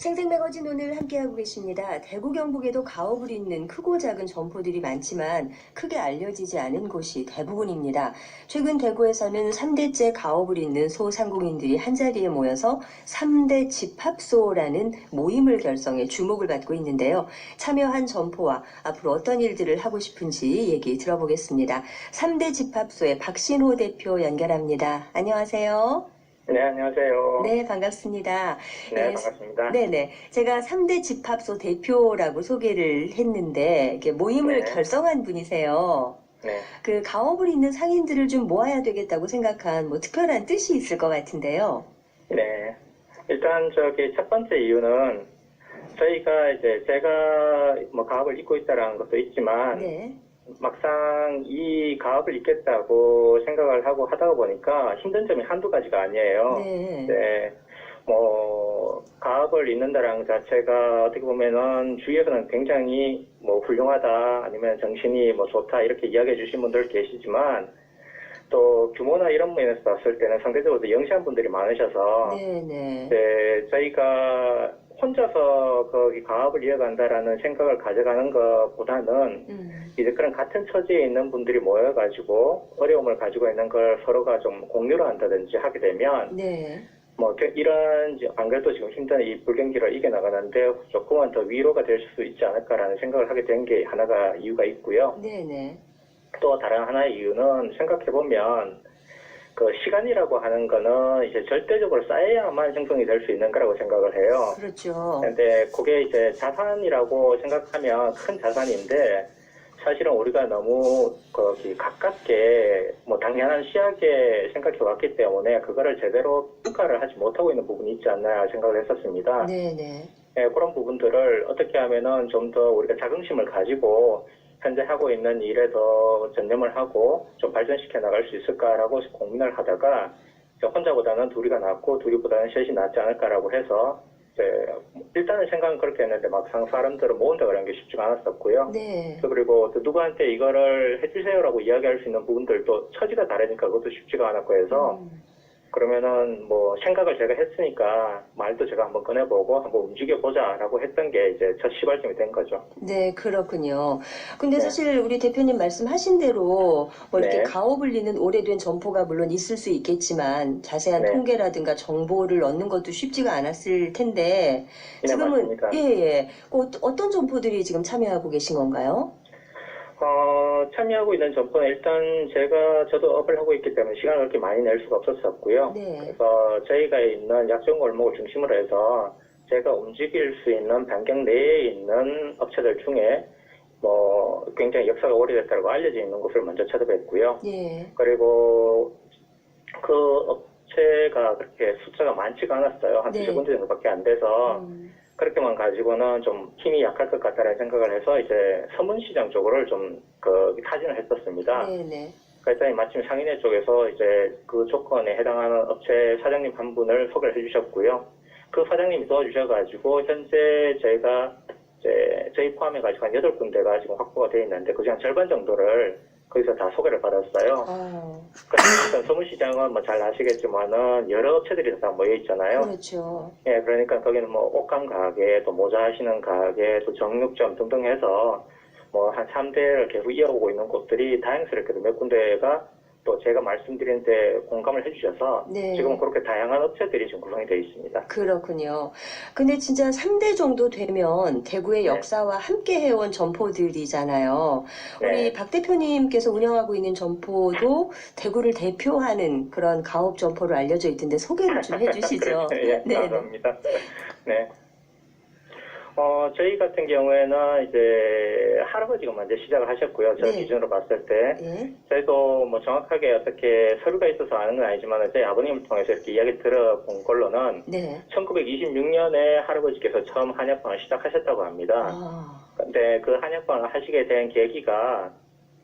생생매거진 오늘 함께하고 계십니다. 대구 경북에도 가업을 잇는 크고 작은 점포들이 많지만 크게 알려지지 않은 곳이 대부분입니다. 최근 대구에서는 3대째 가업을 잇는 소상공인들이 한자리에 모여서 3대 집합소라는 모임을 결성해 주목을 받고 있는데요. 참여한 점포와 앞으로 어떤 일들을 하고 싶은지 얘기 들어보겠습니다. 3대 집합소의 박신호 대표 연결합니다. 안녕하세요. 네, 안녕하세요. 네, 반갑습니다. 네, 반갑습니다. 네네. 제가 3대 집합소 대표라고 소개를 했는데, 이렇게 모임을 네. 결성한 분이세요. 네. 그 가업을 잇는 상인들을 좀 모아야 되겠다고 생각한 뭐 특별한 뜻이 있을 것 같은데요. 네. 일단 첫 번째 이유는 저희가 제가 뭐 가업을 잇고 있다라는 것도 있지만 네. 막상 이 가업을 잇겠다고 생각을 하고 하다 보니까 힘든 점이 한두 가지가 아니에요. 네. 네. 뭐 가업을 잇는다라는 것 자체가 어떻게 보면은 주위에서는 굉장히 뭐 훌륭하다 아니면 정신이 뭐 좋다 이렇게 이야기해 주신 분들 계시지만 또 규모나 이런 면에서 봤을 때는 상대적으로 영시한 분들이 많으셔서 네네. 네, 저희가 혼자서 거기 가업을 이어간다라는 생각을 가져가는 것보다는 이제 그런 같은 처지에 있는 분들이 모여가지고 어려움을 가지고 있는 걸 서로가 좀 공유를 한다든지 하게 되면 네. 뭐 이런 안 그래도 지금 힘든 이 불경기를 이겨나가는데 조금은 더 위로가 될 수 있지 않을까라는 생각을 하게 된 게 하나가 이유가 있고요. 네네. 또 다른 하나의 이유는 생각해보면 그 시간이라고 하는 거는 이제 절대적으로 쌓여야만 형성이 될 수 있는 거라고 생각을 해요. 그렇죠. 근데 그게 이제 자산이라고 생각하면 큰 자산인데 사실은 우리가 너무 거기 가깝게 뭐 당연한 시하게 생각해 왔기 때문에 그거를 제대로 평가를 하지 못하고 있는 부분이 있지 않나 생각을 했었습니다. 네네. 네, 그런 부분들을 어떻게 하면은 좀 더 우리가 자긍심을 가지고 현재 하고 있는 일에 더 전념을 하고 좀 발전시켜 나갈 수 있을까라고 고민을 하다가 혼자보다는 둘이가 낫고 둘이보다는 셋이 낫지 않을까라고 해서 일단은 생각은 그렇게 했는데 막상 사람들을 모은다 그런 게 쉽지가 않았었고요. 네. 그리고 또 누구한테 이거를 해주세요라고 이야기할 수 있는 부분들도 처지가 다르니까 그것도 쉽지가 않았고 해서 그러면은 뭐 생각을 제가 했으니까 말도 제가 한번 꺼내보고 한번 움직여보자라고 했던 게 이제 첫 시발점이 된 거죠. 네, 그렇군요. 근데 네. 사실 우리 대표님 말씀하신 대로 뭐 이렇게 네. 가업을 잇는 오래된 점포가 물론 있을 수 있겠지만 자세한 네. 통계라든가 정보를 얻는 것도 쉽지가 않았을 텐데 네, 지금은 맞습니다. 예. 어떤 점포들이 지금 참여하고 계신 건가요? 참여하고 있는 점포는 일단 저도 업을 하고 있기 때문에 시간을 그렇게 많이 낼 수가 없었었고요. 네. 그래서 저희가 있는 약정 골목을 중심으로 해서 제가 움직일 수 있는 반경 내에 있는 업체들 중에 뭐 굉장히 역사가 오래됐다고 알려져 있는 곳을 먼저 찾아뵙고요. 예. 그리고 그 업체가 그렇게 숫자가 많지가 않았어요. 한 네. 두세 군데 정도밖에 안 돼서 그렇게만 가지고는 좀 힘이 약할 것 같다는 생각을 해서 이제 서문시장 쪽으로 좀 타진을 했었습니다. 네네. 그랬더니 마침 상인회 쪽에서 이제 그 조건에 해당하는 업체 사장님 한 분을 소개를 해주셨고요. 그 사장님이 도와주셔가지고 현재 저희 포함해가지고 한 8군데가 지금 확보가 되어 있는데 그중 한 절반 정도를 거기서 다 소개를 받았어요. 그러니까 서문시장은 뭐 잘 아시겠지만은 여러 업체들이 다 모여 있잖아요. 그렇죠. 예, 그러니까 거기는 뭐 옷감 가게, 또 모자 하시는 가게, 또 정육점 등등 해서 뭐 한 3대를 계속 이어오고 있는 곳들이 다행스럽게도 몇 군데가 또 제가 말씀드린 데 공감을 해주셔서 네. 지금은 그렇게 다양한 업체들이 지금 구성이 되어 있습니다. 그렇군요. 근데 진짜 3대 정도 되면 대구의 네. 역사와 함께 해온 점포들이잖아요. 네. 우리 박 대표님께서 운영하고 있는 점포도 대구를 대표하는 그런 가업 점포로 알려져 있던데 소개를 좀 해주시죠. 예, 네. 감사합니다. 네. 저희 같은 경우에는 이제 할아버지가 먼저 시작을 하셨고요. 저 네. 기준으로 봤을 때. 예. 저희도 뭐 정확하게 어떻게 서류가 있어서 아는 건 아니지만 저희 아버님을 통해서 이렇게 이야기 들어본 걸로는 네. 1926년에 할아버지께서 처음 한약방을 시작하셨다고 합니다. 근데 그 한약방을 하시게 된 계기가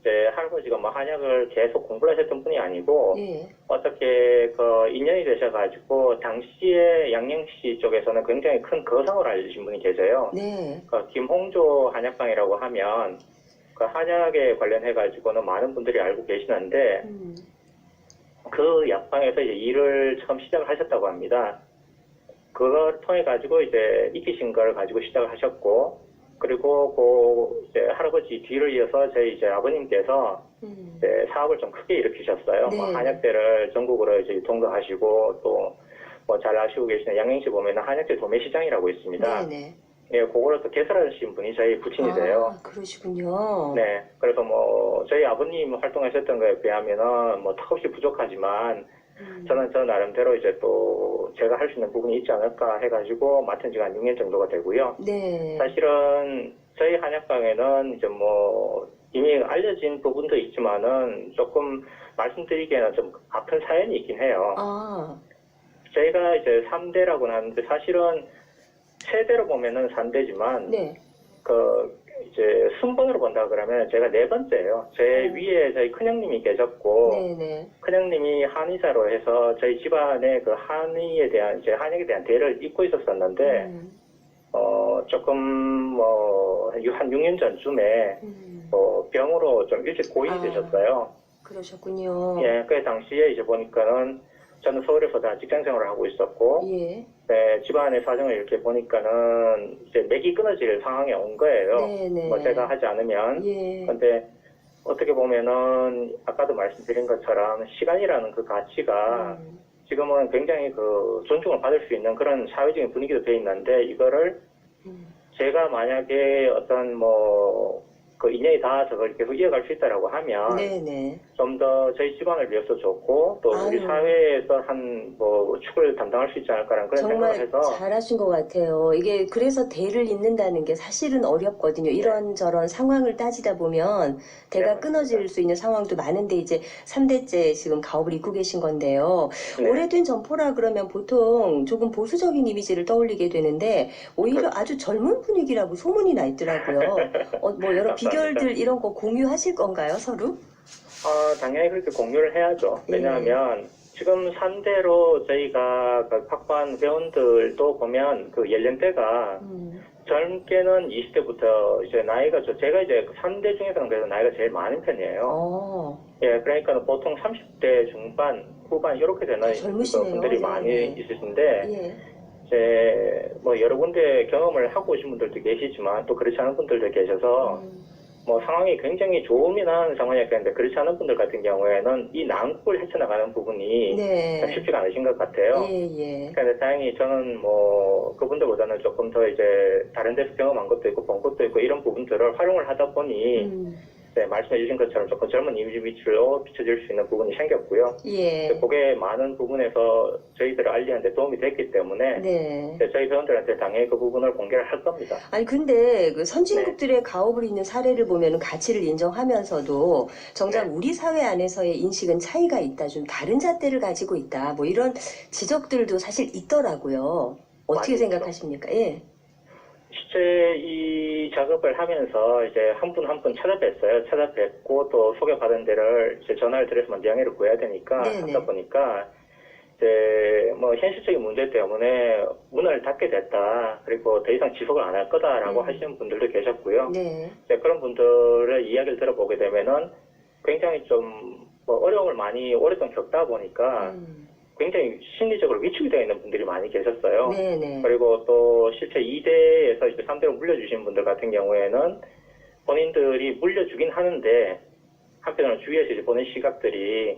이제 할아버지가 뭐 한약을 계속 공부를 하셨던 분이 아니고 예. 어떻게 인연이 되셔가지고 당시에 양양시 쪽에서는 굉장히 큰 거상으로 알려진 분이 계세요. 네. 김홍조 한약방이라고 하면 그 한약에 관련해가지고는 많은 분들이 알고 계시는데 그 약방에서 이제 일을 처음 시작을 하셨다고 합니다. 그걸 통해 가지고 이제 익히신 걸 가지고 시작을 하셨고, 그리고 그 이제 할아버지 뒤를 이어서 저희 이제 아버님께서 이제 사업을 좀 크게 일으키셨어요. 네. 뭐 한약재를 전국으로 이제 유통도 하시고, 또 뭐 잘 아시고 계시는 양양시 보면은 한약재 도매시장이라고 있습니다. 네네. 예, 그거를 또 개설하신 분이 저희 부친이세요. 아, 그러시군요. 네. 그래서 뭐 저희 아버님 활동하셨던 거에 비하면은 뭐 턱없이 부족하지만, 저는 저 나름대로 이제 또 제가 할 수 있는 부분이 있지 않을까 해가지고 맡은 지가 한 6년 정도가 되고요. 네. 사실은 저희 한약방에는 이제 뭐 이미 알려진 부분도 있지만은 조금 말씀드리기에는 좀 아픈 사연이 있긴 해요. 아, 저희가 이제 3대라고 하는데 사실은 세대로 보면은 3대지만 네. 그 이제 순번으로 본다 그러면 제가 네 번째예요. 제 위에 저희 큰형님이 계셨고, 네네. 큰형님이 한의사로 해서 저희 집안에 그 한의에 대한 이제 한약에 대한 대를 잇고 있었었는데 조금 뭐 한 6년 전쯤에 병으로 좀 일찍 고인이 아. 되셨어요. 그러셨군요. 예, 그 당시에 이제 보니까는 저는 서울에서 다 직장 생활을 하고 있었고, 예. 네, 집안의 사정을 이렇게 보니까는 이제 맥이 끊어질 상황에 온 거예요. 네네. 뭐 제가 하지 않으면. 예. 근데 어떻게 보면은 아까도 말씀드린 것처럼 시간이라는 그 가치가 지금은 굉장히 그 존중을 받을 수 있는 그런 사회적인 분위기도 돼 있는데, 이거를 제가 만약에 어떤 뭐 그 인연이 닿아서 계속 이어갈 수 있다라고 하면 네네. 좀 더 저희 집안을 위해서 좋고 또 우리 아유. 사회에서 한 뭐 축을 담당할 수 있지 않을까라는 그런 정말 생각을 해서. 잘하신 것 같아요. 이게 그래서 대를 잇는다는 게 사실은 어렵거든요. 이런저런 상황을 따지다 보면 대가 네, 끊어질 맞습니다. 수 있는 상황도 많은데 이제 3대째 지금 가업을 잇고 계신 건데요. 네. 오래된 점포라 그러면 보통 조금 보수적인 이미지를 떠올리게 되는데 오히려 아주 젊은 분위기라고 소문이 나 있더라고요. 뭐 여러 감사합니다. 비결들 이런 거 공유하실 건가요, 서로? 당연히 그렇게 공유를 해야죠. 예. 왜냐하면 지금 3대로 저희가 그 확보한 회원들도 보면 그 연령대가 젊게는 20대부터 이제 나이가 제가 이제 3대 중에서는 그래도 나이가 제일 많은 편이에요. 예, 그러니까 보통 30대 중반, 후반 이렇게 되는 그 젊으시네요. 분들이 네, 많이 네. 있으신데, 예. 이제 뭐 여러 군데 경험을 하고 오신 분들도 계시지만 또 그렇지 않은 분들도 계셔서 뭐 상황이 굉장히 좋으면 상황이었겠는데, 그렇지 않은 분들 같은 경우에는 이 난국을 헤쳐나가는 부분이 네. 쉽지가 않으신 것 같아요. 예. 그런데 다행히 저는 뭐 그분들보다는 조금 더 이제 다른 데서 경험한 것도 있고 본 것도 있고 이런 부분들을 활용을 하다 보니 네, 말씀해 주신 것처럼 조금 젊은 이미지 위치로 비춰질 수 있는 부분이 생겼고요. 예. 그게 많은 부분에서 저희들을 알리는데 도움이 됐기 때문에 네. 저희 회원들한테 당연히 그 부분을 공개를 할 겁니다. 아니 근데 그 선진국들의 가업을 잇는 사례를 보면 가치를 인정하면서도 정작 네. 우리 사회 안에서의 인식은 차이가 있다, 좀 다른 잣대를 가지고 있다, 뭐 이런 지적들도 사실 있더라고요. 어떻게 많이 생각하십니까? 예. 실제 이 작업을 하면서 이제 한 분 한 분 찾아뵀어요. 찾아뵙고 또 소개받은 데를 이제 전화를 드려서 양해를 구해야 되니까 네네. 하다 보니까 이제 뭐 현실적인 문제 때문에 문을 닫게 됐다. 그리고 더 이상 지속을 안 할 거다라고 하시는 분들도 계셨고요. 네. 이제 그런 분들의 이야기를 들어보게 되면은 굉장히 좀 뭐 어려움을 많이 오랫동안 겪다 보니까 굉장히 심리적으로 위축이 되어 있는 분들이 많이 계셨어요. 네네. 그리고 또 실제 2대에서 이제 3대로 물려주신 분들 같은 경우에는 본인들이 물려주긴 하는데 한편으로는 주위에서 이제 보는 시각들이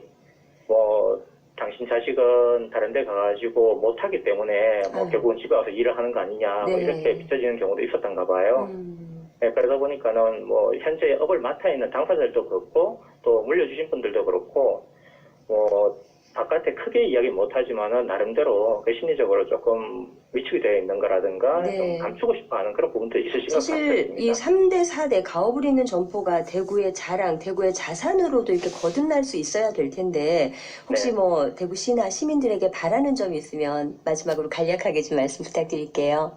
뭐 당신 자식은 다른 데 가가지고 못하기 때문에 뭐 결국은 집에 와서 일을 하는 거 아니냐 뭐 네. 이렇게 비춰지는 경우도 있었던가 봐요. 네, 그러다 보니까는 뭐 현재 업을 맡아 있는 당사자들도 그렇고 또 물려주신 분들도 그렇고 뭐 바깥에 크게 이야기 못하지만은 나름대로 그 심리적으로 조금 위축이 되어 있는 거라든가 네. 좀 감추고 싶어하는 그런 부분도 있으신 것 사실 같습니다. 이 3대, 4대 가업을 잇는 점포가 대구의 자랑, 대구의 자산으로도 이렇게 거듭날 수 있어야 될 텐데 혹시 네. 뭐 대구시나 시민들에게 바라는 점이 있으면 마지막으로 간략하게 좀 말씀 부탁드릴게요.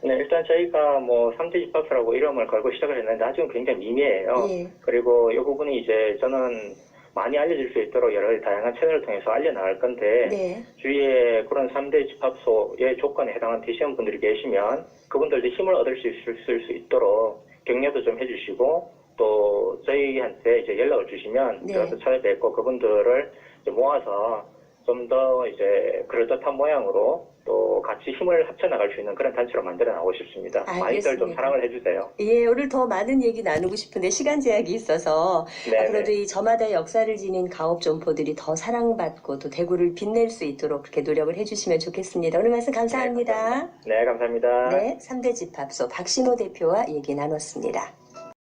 네, 일단 저희가 뭐 3대 집합소라고 이름을 걸고 시작을 했는데 아직은 굉장히 미미해요. 예. 그리고 이 부분이 이제 저는 많이 알려질 수 있도록 여러 가지 다양한 채널을 통해서 알려나갈 건데 네. 주위에 그런 3대 집합소의 조건에 해당하는 대시원 분들이 계시면 그분들도 힘을 얻을 수 있을 수 있도록 격려도 좀 해주시고 또 저희한테 이제 연락을 주시면 네. 그래서 찾아뵙고 그분들을 이제 모아서 좀 더 이제 그럴듯한 모양으로 또 또 같이 힘을 합쳐 나갈 수 있는 그런 단체로 만들어 나가고 싶습니다. 많이들 좀 알겠습니다. 사랑을 해주세요. 예, 오늘 더 많은 얘기 나누고 싶은데 시간 제약이 있어서 네, 앞으로도 네. 이 저마다 역사를 지닌 가업 점포들이 더 사랑받고 또 대구를 빛낼 수 있도록 그렇게 노력을 해주시면 좋겠습니다. 오늘 말씀 감사합니다. 네, 감사합니다. 네, 3대 집합소 박신호 대표와 얘기 나눴습니다.